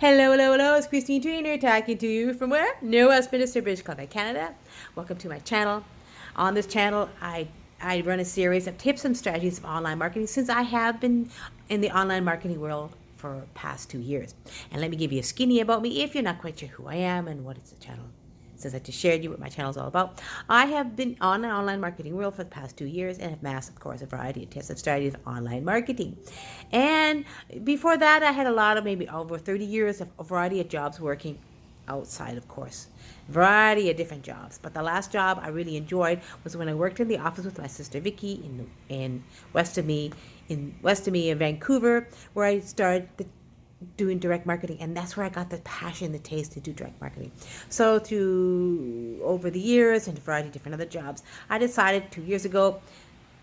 Hello, hello, hello. It's Christine Trainer talking to you from where? New Westminster, British Columbia, Canada. Welcome to my channel. On this channel, I run a series of tips and strategies of online marketing since I have been in the online marketing world for past 2 years. And let me give you a skinny about me if you're not quite sure who I am and what is the channel. Since I just shared you what my channel is all about. I have been on an online marketing world for the past 2 years and have mastered, of course, a variety of tips and strategies of online marketing. And before that, I had a lot of maybe over 30 years of a variety of jobs working outside, of course. Variety of different jobs. But the last job I really enjoyed was when I worked in the office with my sister Vicky in west of me in Vancouver, where I started doing direct marketing, and that's where I got the passion, the taste to do direct marketing. So through over the years and a variety of different other jobs, I decided 2 years ago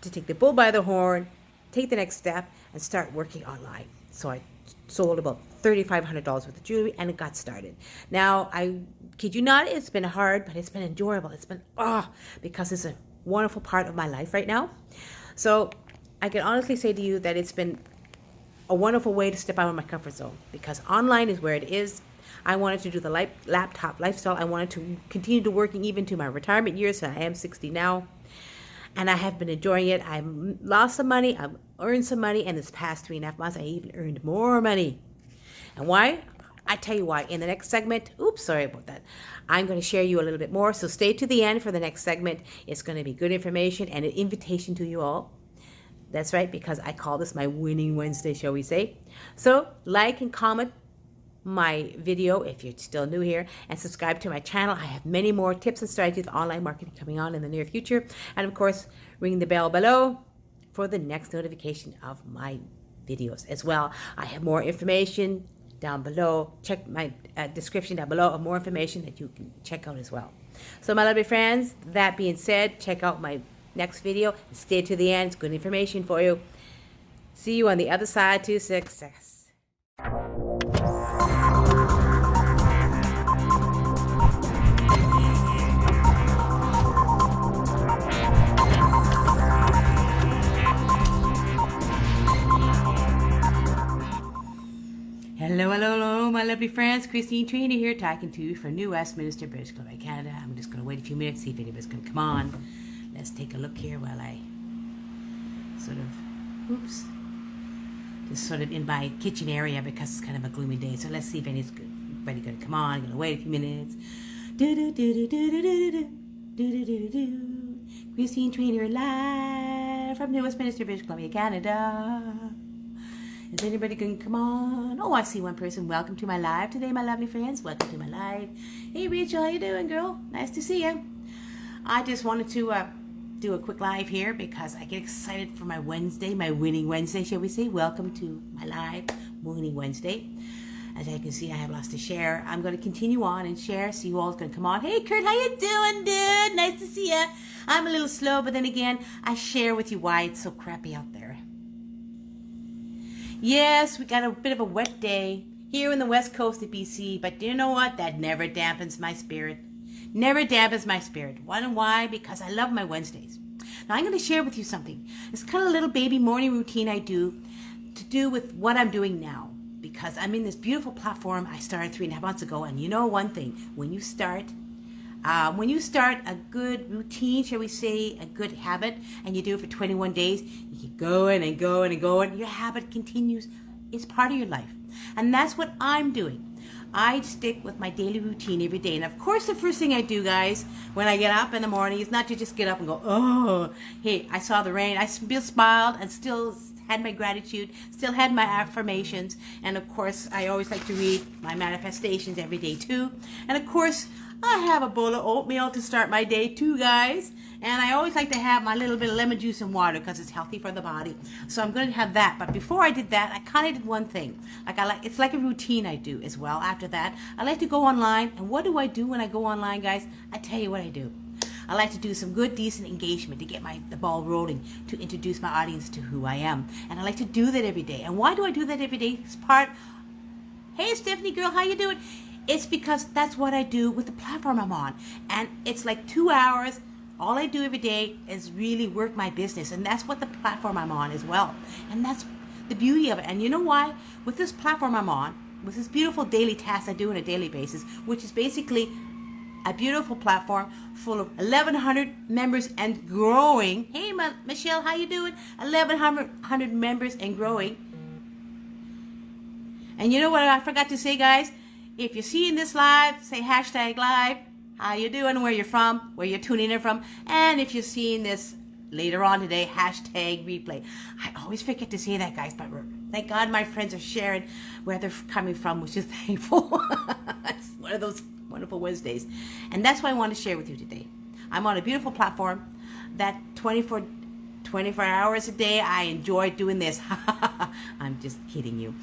to take the bull by the horn, take the next step, and start working online. So I sold about $3,500 worth of jewelry, and it got started. Now, I kid you not, it's been hard, but it's been enjoyable. It's been, because it's a wonderful part of my life right now. So I can honestly say to you that it's been a wonderful way to step out of my comfort zone, because online is where it is. I wanted to do the laptop lifestyle. I wanted to continue to working even to my retirement years. So I am 60 now, and I have been enjoying it. I've lost some money, I've earned some money, and this past 3.5 months I even earned more money. And why? I tell you why in the next segment. Oops, sorry about that. I'm going to share you a little bit more, so stay to the end for the next segment. It's going to be good information and an invitation to you all. That's right, because I call this my Winning Wednesday, shall we say. So like and comment my video if you're still new here, and subscribe to my channel. I have many more tips and strategies of online marketing coming on in the near future. And of course, ring the bell below for the next notification of my videos as well. I have more information down below. Check my description down below of more information that you can check out as well. So my lovely friends, that being said, check out my next video. Stay to the end. It's good information for you. See you on the other side to success. Hello, hello, hello, my lovely friends. Christine Trainer here, talking to you from New Westminster, British Columbia, Canada. I'm just going to wait a few minutes, see if anybody's going to come on. Let's take a look here while I just sort of in my kitchen area, because it's kind of a gloomy day. So let's see if anybody going to come on. I'm going to wait a few minutes. Christine Trainer live from New Westminster, British Columbia, Canada. Is anybody going to come on? Oh, I see one person. Welcome to my live today, my lovely friends. Welcome to my live. Hey, Rachel, how you doing, girl? Nice to see you. I just wanted to do a quick live here because I get excited for my Wednesday, my Winning Wednesday, shall we say. Welcome to my live Winning Wednesday. As I can see, I have lots to share. I'm going to continue on and share. See you all going to come on. Hey, Kurt, how you doing, dude? Nice to see you. I'm a little slow, but then again, I share with you why it's so crappy out there. Yes, we got a bit of a wet day here in the west coast of BC, but you know what? That never dampens my spirit. Never dampens my spirit. Why? Because I love my Wednesdays. Now I'm going to share with you something. It's kind of a little baby morning routine I do to do with what I'm doing now, because I'm in this beautiful platform I started 3.5 months ago. And you know one thing, when you start a good routine, shall we say, a good habit, and you do it for 21 days, you keep going and going and going, your habit continues. It's part of your life. And that's what I'm doing. I stick with my daily routine every day. And of course, the first thing I do, guys, when I get up in the morning is not to just get up and go, oh, hey, I saw the rain. I still smiled and still had my gratitude, still had my affirmations. And of course, I always like to read my manifestations every day too. And of course, I have a bowl of oatmeal to start my day too, guys. And I always like to have my little bit of lemon juice and water because it's healthy for the body. So I'm going to have that. But before I did that, I kind of did one thing. It's like a routine I do as well. After that, I like to go online. And what do I do when I go online, guys? I tell you what I do. I like to do some good, decent engagement to get the ball rolling, to introduce my audience to who I am. And I like to do that every day. And why do I do that every day? It's hey, Stephanie girl, how you doing? It's because that's what I do with the platform I'm on. And it's like 2 hours. All I do every day is really work my business. And that's what the platform I'm on as well. And that's the beauty of it. And you know why? With this platform I'm on, with this beautiful daily task I do on a daily basis, which is basically a beautiful platform full of 1,100 members and growing. Hey, Michelle, how you doing? 1,100 members and growing. And you know what I forgot to say, guys? If you're seeing this live, say hashtag live. How you doing? Where you're from? Where you're tuning in from? And if you're seeing this later on today, hashtag replay. I always forget to say that, guys, but thank God my friends are sharing where they're coming from, which is thankful. It's one of those wonderful Wednesdays. And that's what I want to share with you today. I'm on a beautiful platform that 24 hours a day, I enjoy doing this. I'm just kidding you.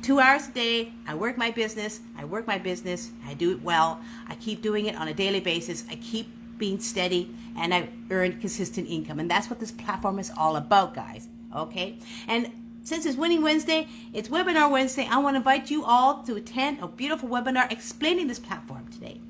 2 hours a day, I work my business, I do it well, I keep doing it on a daily basis, I keep being steady, and I earn consistent income. And that's what this platform is all about, guys, okay? And since it's Winning Wednesday, it's Webinar Wednesday, I want to invite you all to attend a beautiful webinar explaining this platform today.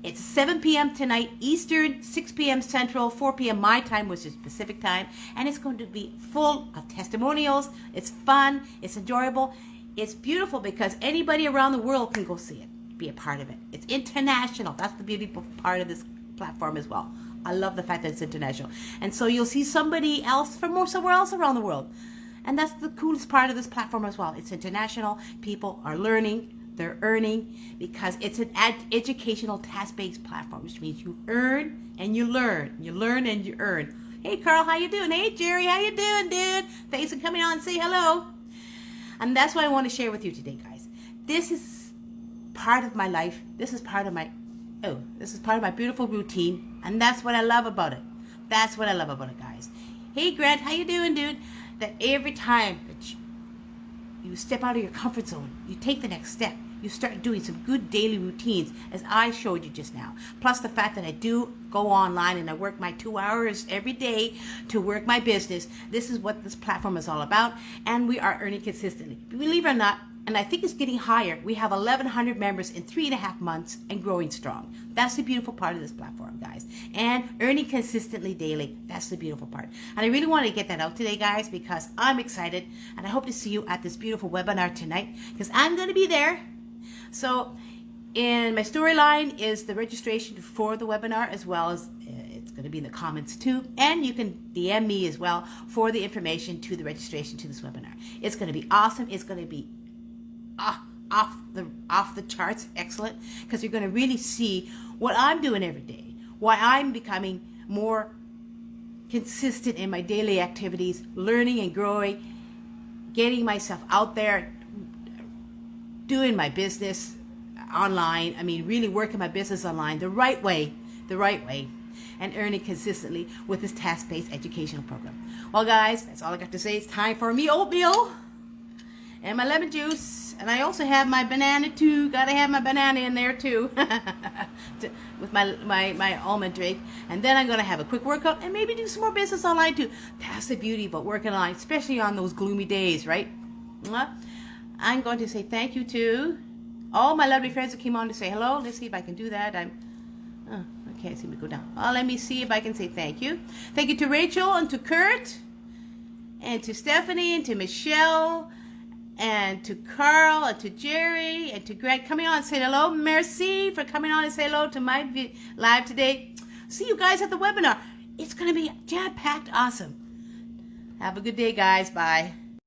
It's 7 p.m. tonight Eastern, 6 p.m. Central, 4 p.m. my time, which is Pacific time, and it's going to be full of testimonials. It's fun, it's enjoyable. It's beautiful because anybody around the world can go see it, be a part of it. It's international. That's the beautiful part of this platform as well. I love the fact that it's international. And so you'll see somebody else from somewhere else around the world. And that's the coolest part of this platform as well. It's international. People are learning. They're earning because it's an educational task-based platform, which means you earn and you learn. You learn and you earn. Hey, Carl, how you doing? Hey, Jerry, how you doing, dude? Thanks for coming on and say hello. And that's what I want to share with you today, guys. This is part of my life. This is part of my beautiful routine. And that's what I love about it. That's what I love about it, guys. Hey, Grant, how you doing, dude? That every time that you step out of your comfort zone, you take the next step. You start doing some good daily routines, as I showed you just now. Plus the fact that I do go online and I work my 2 hours every day to work my business. This is what this platform is all about, and we are earning consistently. Believe it or not, and I think it's getting higher. We have 1,100 members in 3.5 months and growing strong. That's the beautiful part of this platform, guys. And earning consistently daily. That's the beautiful part. And I really want to get that out today, guys, because I'm excited, and I hope to see you at this beautiful webinar tonight, because I'm going to be there. So in my storyline is the registration for the webinar, as well as it's going to be in the comments too. And you can DM me as well for the information to the registration to this webinar. It's going to be awesome. It's going to be off the charts excellent, because you're going to really see what I'm doing every day, why I'm becoming more consistent in my daily activities, learning and growing, getting myself out there, doing my business online. I mean, really working my business online the right way, and earning consistently with this task-based educational program. Well, guys, that's all I got to say. It's time for me oatmeal and my lemon juice, and I also have my banana too. Gotta have my banana in there too, with my almond drink. And then I'm gonna have a quick workout and maybe do some more business online too. That's the beauty about working online, especially on those gloomy days, right? I'm going to say thank you to all my lovely friends who came on to say hello. Let's see if I can do that. I can't seem to go down. Let me see if I can say thank you. Thank you to Rachel and to Kurt and to Stephanie and to Michelle and to Carl and to Jerry and to Greg coming on and say hello. Merci for coming on and say hello to my live today. See you guys at the webinar. It's going to be jam-packed awesome. Have a good day, guys. Bye.